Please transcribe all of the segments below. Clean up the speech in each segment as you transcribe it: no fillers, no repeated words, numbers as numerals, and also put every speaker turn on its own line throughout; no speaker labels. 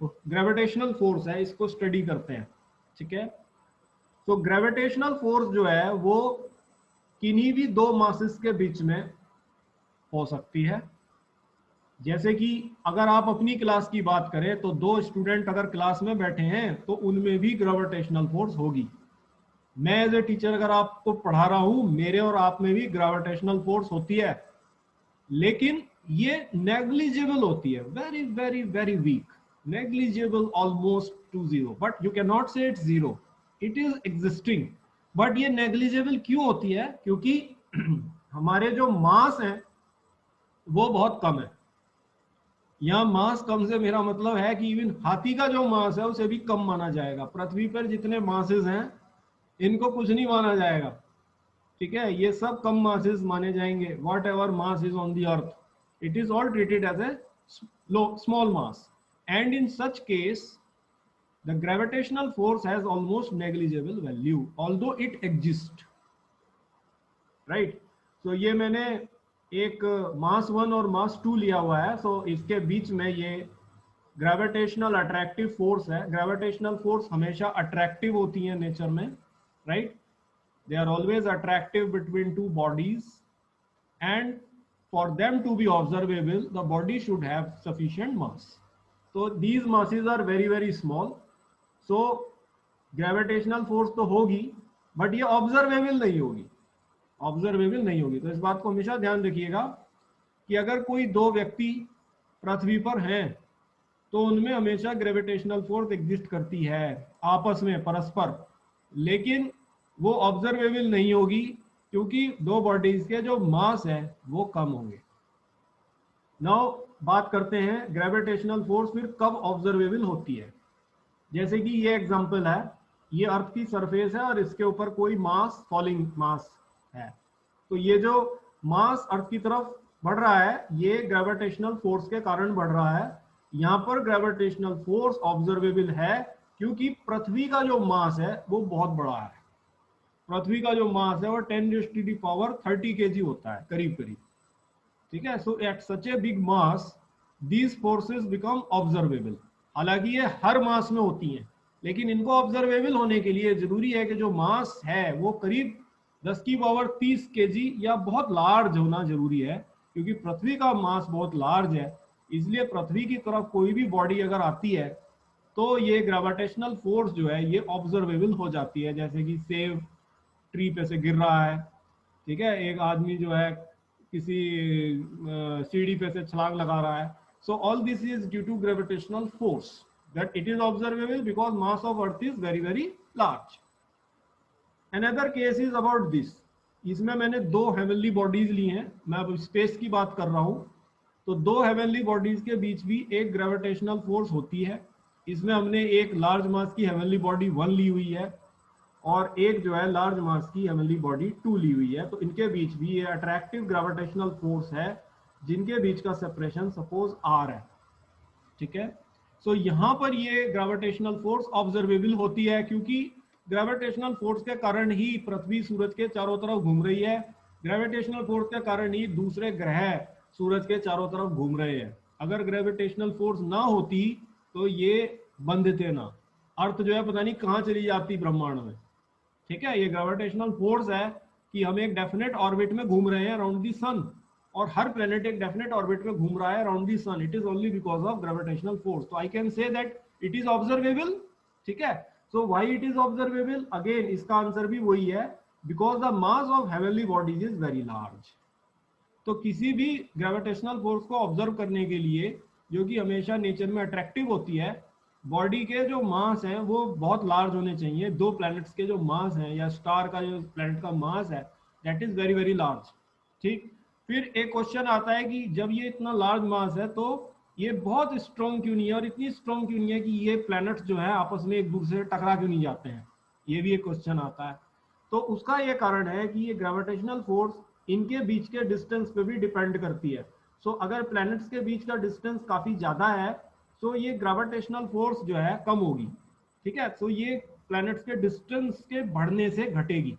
Gravitational force है, इसको study करते हैं। ठीक है, तो ग्रेविटेशनल फोर्स जो है वो किन्हीं भी दो मासेस के बीच में हो सकती है। जैसे कि अगर आप अपनी क्लास की बात करें तो दो स्टूडेंट अगर क्लास में बैठे हैं तो उनमें भी ग्रेविटेशनल फोर्स होगी। मैं एज ए टीचर अगर आपको पढ़ा रहा हूं, मेरे और आप में भी ग्रेविटेशनल फोर्स होती है, लेकिन ये नेग्लिजिबल होती है, very very very weak, negligible, almost to zero, but you can not say it's zero, it is existing. But ये नेग्लिजिबल क्यों होती है? क्योंकि हमारे जो मास है वो बहुत कम है। यहाँ मास कम से मेरा मतलब है कि इवन हाथी का जो मास है उसे भी कम माना जाएगा। पृथ्वी पर जितने मासेस हैं इनको कुछ नहीं माना जाएगा। ठीक है, ये सब कम मासेस माने जाएंगे। Whatever mass is on the earth, it is all treated as a small mass, and in such case the gravitational force has almost negligible value although it exist. Right, तो ये मैंने एक मास 1 और मास 2 लिया हुआ है। सो इसके बीच में ये ग्रेविटेशनल अट्रैक्टिव फोर्स है। ग्रेविटेशनल फोर्स हमेशा अट्रैक्टिव होती है नेचर में, right? They are always attractive between two bodies, and for them to be observable, the body should have sufficient mass. So these masses are very very small. So gravitational force तो होगी, but ये observable नहीं होगी, observable नहीं होगी। तो इस बात को हमेशा ध्यान रखिएगा कि अगर कोई दो व्यक्ति पृथ्वी पर हैं तो उनमें हमेशा ग्रेविटेशनल फोर्स एग्जिस्ट करती है आपस में परस्पर, लेकिन वो ऑब्जर्वेबल नहीं होगी क्योंकि दो बॉडीज के जो मास है वो कम होंगे। नाउ बात करते हैं ग्रेविटेशनल फोर्स फिर कब ऑब्जर्वेबल होती है। जैसे कि ये एग्जांपल है, ये अर्थ की सरफेस है और इसके ऊपर कोई मास, फॉलिंग मास है, तो ये जो मास अर्थ की तरफ बढ़ रहा है ये ग्रेविटेशनल फोर्स के कारण बढ़ रहा है। यहाँ पर ग्रेविटेशनल फोर्स ऑब्जर्वेबल है क्योंकि पृथ्वी का जो मास है वो बहुत बड़ा है। पृथ्वी का जो मास है वो 10⁻30 kg होता है करीब करीब। ठीक है, so at such a big mass these forces become observable. हालांकि ये हर मास में होती हैं, लेकिन इनको ऑब्जर्वेबल होने के लिए जरूरी है कि जो मास है वो करीब 10⁻30 kg या बहुत लार्ज होना जरूरी है, क्योंकि पृथ्वी का मास बहुत लार्ज है। इसलिए पृथ्वी की तरफ कोई भी बॉडी अगर आती है तो ये ग्रेविटेशनल फोर्स जो है ये ऑब्जर्वेबल हो जाती है। जैसे कि सेब ट्री पे से गिर रहा है, ठीक है, एक आदमी जो है किसी सीढ़ी पे से छलांग लगा रहा है। So all this is due to gravitational force that it is observable because mass of earth is very very large. Another case is about this. इसमें मैंने दो हेवनली बॉडीज ली हैं, मैं अब स्पेस की बात कर रहा हूं। तो दो हेवनली बॉडीज के बीच भी एक ग्रेविटेशनल फोर्स होती है। इसमें हमने एक लार्ज मास की हेवनली बॉडी 1 ली हुई है और एक जो है लार्ज मास की हेवनली बॉडी 2 ली हुई है। तो इनके बीच भी ये अट्रैक्टिव ग्रेविटेशनल फोर्स है जिनके बीच का सेपरेशन सपोज r है। ठीक है, सो यहाँ पर ये ग्रेविटेशनल फोर्स ऑब्जर्वेबल होती है क्योंकि ग्रेविटेशनल फोर्स के कारण ही पृथ्वी सूरज के चारों तरफ घूम रही है। ग्रेविटेशनल फोर्स के कारण ही दूसरे ग्रह सूरज के चारों तरफ घूम रहे हैं। अगर ग्रेविटेशनल फोर्स ना होती तो ये बंद थे ना, अर्थ जो है पता नहीं कहाँ चली जाती ब्रह्मांड में। ठीक है, ये ग्रेविटेशनल फोर्स है कि हम एक डेफिनेट ऑर्बिट में घूम रहे हैं अराउंड दी सन, और हर प्लेनेट एक डेफिनेट ऑर्बिट में घूम रहा है around the sun. It is only because of gravitational force. तो I can say that it is observable. ठीक है, so why it is observable, again इसका आंसर भी वही है, because the mass of heavenly bodies is very large. तो किसी भी ग्रेविटेशनल फोर्स को ऑब्जर्व करने के लिए, जो कि हमेशा नेचर में अट्रैक्टिव होती है, बॉडी के जो मास हैं वो बहुत लार्ज होने चाहिए। दो प्लैनेट्स के जो मास हैं या स्टार का जो प्लैनेट का मास है that is very very large. ठीक, फिर एक क्वेश्चन आता है कि जब ये इतना लार्ज मास है तो ये बहुत स्ट्रॉन्ग क्यों नहीं है, और इतनी स्ट्रॉन्ग क्यों नहीं है कि ये प्लैनेट्स जो है आपस में एक दूसरे से टकरा क्यों नहीं जाते हैं, ये भी एक क्वेश्चन आता है। तो उसका ये कारण है कि ये ग्रेविटेशनल फोर्स इनके बीच के डिस्टेंस पे भी डिपेंड करती है। सो अगर प्लैनेट्स के बीच का डिस्टेंस काफी ज्यादा है तो ये ग्रेविटेशनल फोर्स जो है कम होगी। ठीक है, तो ये प्लैनेट्स के डिस्टेंस के बढ़ने से घटेगी।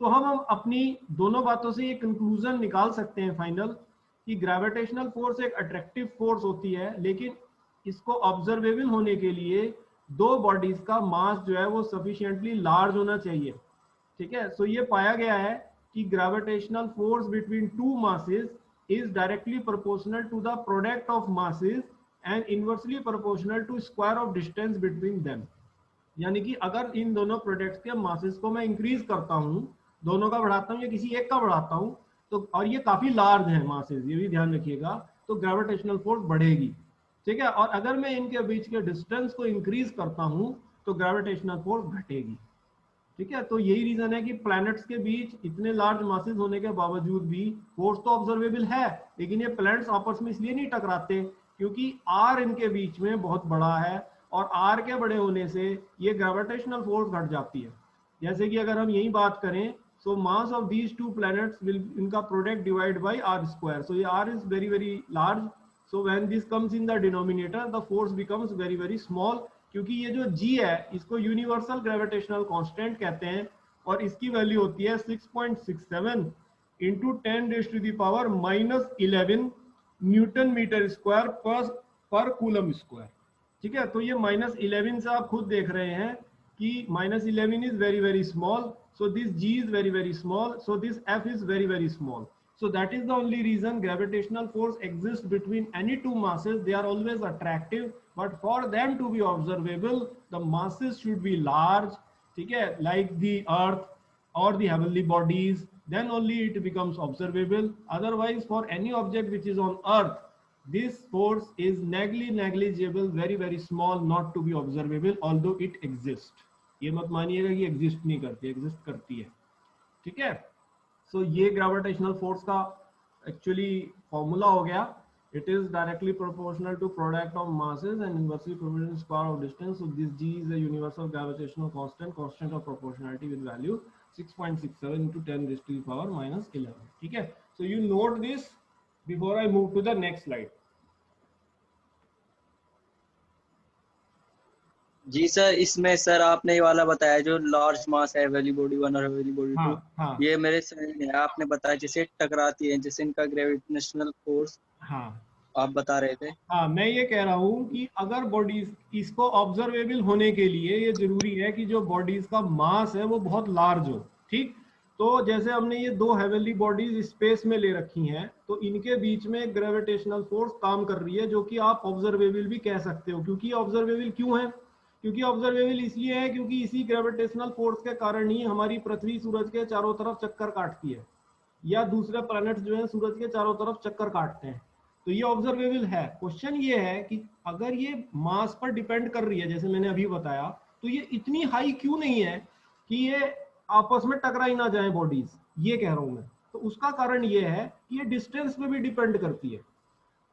तो हम अपनी दोनों बातों से ये कंक्लूजन निकाल सकते हैं फाइनल कि ग्रेविटेशनल फोर्स एक अट्रैक्टिव फोर्स होती है, लेकिन इसको ऑब्जर्वेबल होने के लिए दो बॉडीज का मास जो है वो सफिशिएंटली लार्ज होना चाहिए, ठीक है। सो ये पाया गया है कि gravitational force between two masses is directly proportional to the product of masses and inversely proportional to square of distance between them. यानी कि अगर इन दोनों प्रोडक्ट्स के मासेस को मैं इंक्रीज करता हूं, दोनों का बढ़ाता हूं या किसी एक का बढ़ाता हूं, तो और ये काफी लार्ज है मासेस, ये भी ध्यान रखिएगा, तो ग्रेविटेशनल फोर्स बढ़ेगी, ठीक है। और अगर मैं इनके बीच के डिस्टेंस को इंक्रीज करता हूं तो ग्रेविटेशनल फोर्स घटेगी, ठीक है। तो यही रीजन है कि प्लैनेट्स के बीच इतने लार्ज मासेस होने के बावजूद भी फोर्स तो ऑब्जर्वेबल है, लेकिन ये प्लैनेट्स आपस में इसलिए नहीं टकराते क्योंकि आर इनके बीच में बहुत बड़ा है, और आर के बड़े होने से ये ग्रेविटेशनल फोर्स घट जाती है। जैसे कि अगर हम यही बात करें, so mass of these two planets will, इनका product divide by R square, so ये R is very very large, so when this comes in the denominator the force becomes very very small, क्योंकि ये जो g है इसको universal gravitational constant कहते हैं, और इसकी वैल्यू होती है 6.67 into 10⁻⁻11 Newton metre square per coulomb square, ठीक है। तो ये -11 से आप खुद देख रहे हैं कि -11 is very very small, so this g is very very small, so this f is very very small, so that is the only reason gravitational force exists between any two masses. They are always attractive, but for them to be observable the masses should be large, ठीक है, like the earth or the heavenly bodies, then only it becomes observable. Otherwise for any object which is on earth, this force is negligible, very very small, not to be observable although it exists. ये मत मानिएगा कि exist नहीं करती, exist करती है, ठीक है। So ये ग्रेविटेशनल फोर्स का एक्चुअली फॉर्मूला हो गया। It is directly proportional to product of masses and inversely proportional square of distance, so this g is a universal gravitational constant, constant of proportionality with value 6.67 into 10⁻⁻11, ठीक है। So you note this before I move to the next slide.
जी sir, इसमें sir आपने ये वाला बताया जो large मास है, हेवी बॉडी 1 और हेवी बॉडी 2,
हाँ,
ये मेरे समझ में है। आपने बताया जैसे टकराती है, जैसे इनका ग्रेविटेशनल फोर्स
हाँ
आप बता रहे थे।
हाँ, मैं ये कह रहा हूँ कि अगर बॉडीज, इसको ऑब्जर्वेबल होने के लिए ये जरूरी है कि जो बॉडीज का मास है वो बहुत लार्ज हो, ठीक। तो जैसे हमने ये दो हेवनली बॉडीज स्पेस में ले रखी हैं, तो इनके बीच में ग्रेविटेशनल फोर्स काम कर रही है, जो कि आप ऑब्जर्वेबल भी कह सकते हो। क्योंकि ऑब्जर्वेबल क्यों है? क्योंकि ऑब्जर्वेबल इसलिए है क्योंकि इसी ग्रेविटेशनल फोर्स के कारण ही हमारी पृथ्वी सूरज के चारों तरफ चक्कर काटती है, या दूसरे प्लैनेट्स जो है सूरज के चारों तरफ चक्कर काटते हैं, तो ये ऑब्जर्वेबल है। क्वेश्चन ये है कि अगर ये मास पर डिपेंड कर रही है, जैसे मैंने अभी बताया, तो ये इतनी हाई क्यों नहीं है कि ये आपस में टकरा ही ना जाए बॉडीज, ये कह रहा हूं मैं। तो उसका कारण ये है कि ये डिस्टेंस पे भी डिपेंड करती है।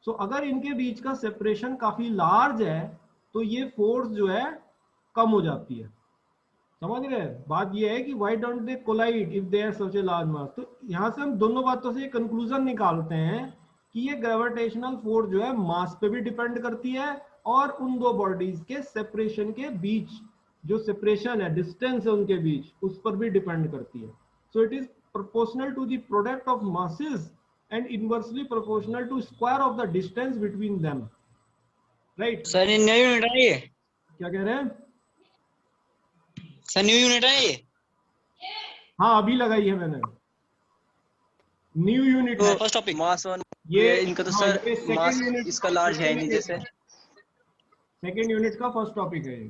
सो अगर इनके बीच का सेपरेशन काफी लार्ज है तो ये फोर्स जो है कम हो जाती है, समझ रहे हैं? बात ये है कि why don't they collide if they are such a large mass. तो यहां से हम दोनों बातों से कंक्लूजन निकालते हैं कि ये ग्रेविटेशनल फोर्स जो है मास पे भी डिपेंड करती है, और उन दो बॉडीज के सेपरेशन के बीच जो सेपरेशन है, डिस्टेंस है उनके बीच, उस पर भी डिपेंड करती है। So it is proportional to the product of masses and inversely proportional to square of the distance between them, right.
Sir new unit है ये?
क्या कह रहे हैं
सर? न्यू यूनिट है ये?
हाँ, अभी लगाई है मैंने, न्यू यूनिट है।
फर्स्ट टॉपिक मास वन,
ये
इनका तो
हाँ,
सर
ये
मास
सेकंड यूनिट,
इसका लार्ज है नहीं जैसे।
सेकंड यूनिट का फर्स्ट टॉपिक है ये।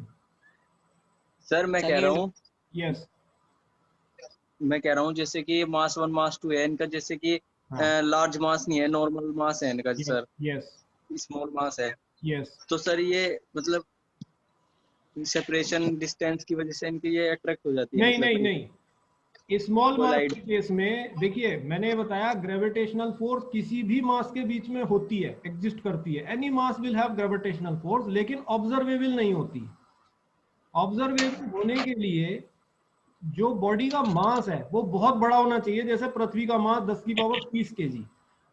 सर मैं कह रहा हूँ,
यस,
मैं कह रहा हूँ जैसे कि मास 1 मास 2 है इनका, जैसे कि लार्ज मास नहीं है, नॉर्मल मास है इनका सर,
यस,
स्मॉल मास है।
यस।
तो सर ये मतलब सेपरेशन डिस्टेंस की वजह से इनकी ये अट्रैक्ट हो जाती है?
नहीं
मतलब
नहीं नहीं, स्मॉल मास
कोलाइड।
के केस में देखिए, मैंने बताया ग्रेविटेशनल फोर्स किसी भी मास के बीच में होती है, एग्जिस्ट करती है। Any mass will have gravitational force, लेकिन ऑब्जर्वेबल नहीं होती। ऑब्जर्वेबल होने के लिए जो बॉडी का मास है वो बहुत बड़ा होना चाहिए। जैसे पृथ्वी का मास 10⁻30 kg।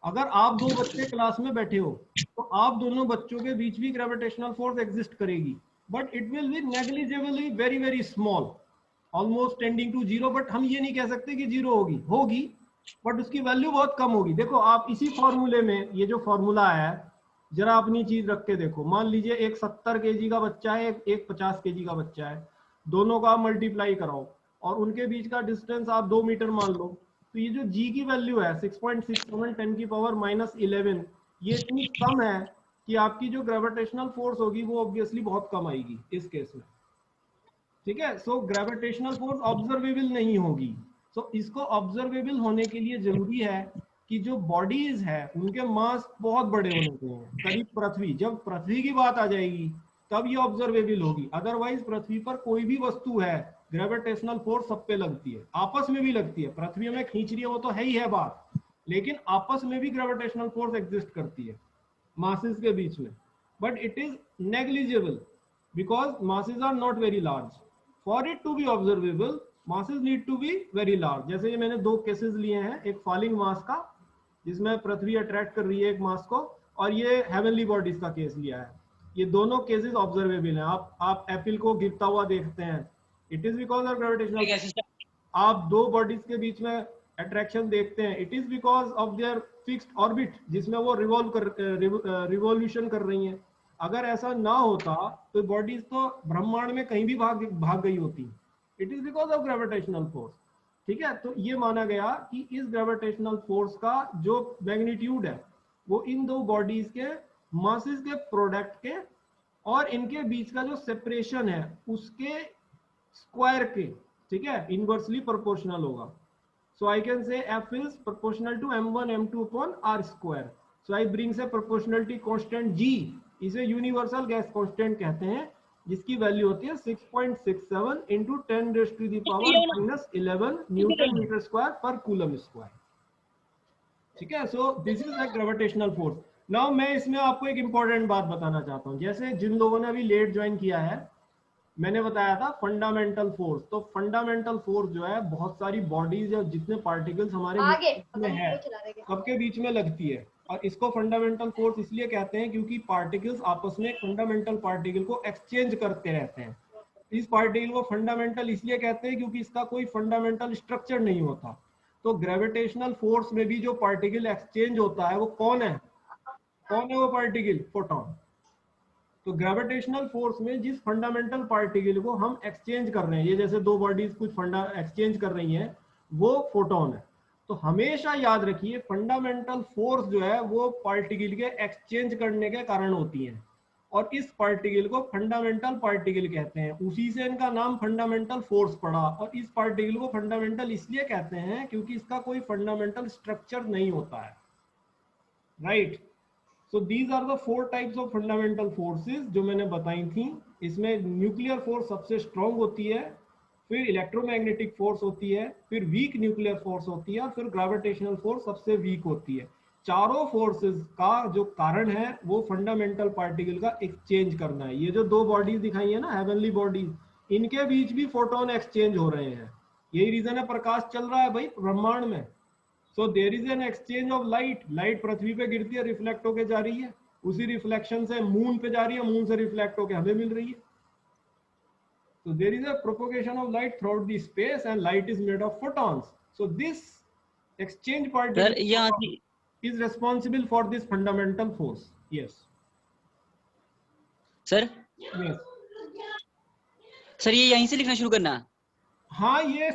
अगर आप दो बच्चे क्लास में बैठे हो तो आप दोनों बच्चों के बीच भी ग्रेविटेशनल फोर्स एग्जिस्ट करेगी, but it will be negligibly very very small, almost tending to zero. But हम ये नहीं कह सकते कि जीरो होगी, बट उसकी वैल्यू बहुत कम होगी। देखो आप इसी फॉर्मूले में, ये जो फॉर्मूला है जरा अपनी चीज रख के देखो, मान लीजिए एक 70 kg का बच्चा है, एक 50 kg का बच्चा है, दोनों का मल्टीप्लाई कराओ और उनके बीच का डिस्टेंस आप 2 मीटर मान लो, तो ये जो g की वैल्यू है 6.67 10 की पावर -11, ये इतनी कम है कि आपकी जो ग्रेविटेशनल फोर्स होगी वो ऑब्वियसली बहुत कम आएगी इस केस में, ठीक है। सो ग्रेविटेशनल फोर्स ऑब्जर्वेबल नहीं होगी। सो इसको ऑब्जर्वेबल होने के लिए जरूरी है कि जो बॉडीज है उनके मास बहुत बड़े होने चाहिए, करीब पृथ्वी, जब पृथ्वी की बात आ जाएगी तब ये ऑब्जर्वेबल होगी। अदरवाइज पृथ्वी पर कोई भी वस्तु है ग्रेविटेशनल फोर्स सब पे लगती है, आपस में भी लगती है, पृथ्वी में खींच रही है वो तो है ही है बात, लेकिन आपस में भी ग्रेविटेशनल फोर्स एग्जिस्ट करती है मासेस के बीच में, but it is negligible because masses are not very large. For it to be observable masses need to be very large। जैसे ये मैंने 2 केसेस लिए हैं, एक फॉलिंग मास का जिसमें पृथ्वी अट्रैक्ट कर रही है एक मास को, और ये हेवनली बॉडीज का केस लिया है। ये दोनों केसेस ऑब्जर्वेबल हैं। आप एप्पल को गिरता हुआ देखते हैं, it is because of gravitational. आप 2 बॉडीज के बीच में अट्रैक्शन देखते हैं, it is because of their fixed orbit जिसमें वो रिवॉल्यूशन कर रही हैं। अगर ऐसा ना होता तो बॉडीज तो ब्रह्मांड में कहीं भी भाग गई होती, it is because of gravitational force, ठीक है। तो ये माना गया कि इस ग्रेविटेशनल फोर्स का जो मैग्नीट्यूड है वो इन 2 बॉडीज के मासेस के प्रोडक्ट के और इनके बीच का जो सेपरेशन है उसके स्क्वायर के, ठीक है, इनवर्सली प्रोपोर्शनल होगा। So I can say F is proportional to m1 m2 upon r square. So I brings a proportionality constant g, इसे यूनिवर्सल गैस कांस्टेंट कहते हैं, जिसकी वैल्यू होती है 6.67 into 10 raised to the power -11 newton metre square per coulomb square, ठीक है। So this is like gravitational force. Now मैं इसमें आपको एक इंपॉर्टेंट बात बताना चाहता हूँ। जैसे जिन लोगों ने अभी लेट ज्वाइन किया है, मैंने बताया था फंडामेंटल फोर्स। तो फंडामेंटल फोर्स जो है बहुत सारी बॉडीज या जितने पार्टिकल्स हमारे में है सबके बीच में लगती है, और इसको फंडामेंटल फोर्स इसलिए कहते हैं क्योंकि पार्टिकल्स आपस में फंडामेंटल पार्टिकल को एक्सचेंज करते रहते हैं। इस पार्टिकल को फंडामेंटल इसलिए कहते हैं क्योंकि इसका कोई फंडामेंटल स्ट्रक्चर नहीं होता। तो ग्रेविटेशनल फोर्स में भी जो पार्टिकल एक्सचेंज होता है वो कौन है वो पार्टिकल? फोटोन। तो ग्रेविटेशनल फोर्स में जिस फंडामेंटल पार्टिकल को हम एक्सचेंज कर रहे हैं, ये जैसे 2 बॉडीज कुछ एक्सचेंज कर रही हैं, वो फोटोन है। तो हमेशा याद रखिए फंडामेंटल फोर्स जो है वो पार्टिकल के एक्सचेंज करने के कारण होती है, और इस पार्टिकल को फंडामेंटल पार्टिकल कहते हैं। उसी से इनका नाम फंडामेंटल फोर्स पड़ा, और इस पार्टिकल को फंडामेंटल इसलिए कहते हैं क्योंकि इसका कोई फंडामेंटल स्ट्रक्चर नहीं होता है, right. So these are the 4 types of fundamental forces जो मैंने बताई थी। इसमें न्यूक्लियर फोर्स सबसे स्ट्रॉन्ग होती है, फिर इलेक्ट्रोमैग्नेटिक फोर्स होती है, फिर वीक न्यूक्लियर फोर्स होती है, और फिर ग्रेविटेशनल फोर्स सबसे वीक होती है। चारों फोर्सेस का जो कारण है वो फंडामेंटल पार्टिकल का एक्सचेंज करना है। ये जो 2 बॉडीज दिखाई है ना, हेवनली बॉडीज, इनके बीच भी फोटोन एक्सचेंज हो रहे हैं। यही रीजन है प्रकाश चल रहा है भाई ब्रह्मांड में। So there is an exchange of light. Light पृथ्वी पे गिरती है, रिफ्लेक्ट होके जा रही है, उसी रिफ्लेक्शन से मून पे जा रही है, मून से रिफ्लेक्ट होके हमें मिल रही है। So there is a propagation of light throughout the space and light is made of photons. So this exchange particle is responsible for this fundamental force. Yes.
Sir
Yes.
Sir ये यहीं से लिखना शुरू करना?
हाँ, ये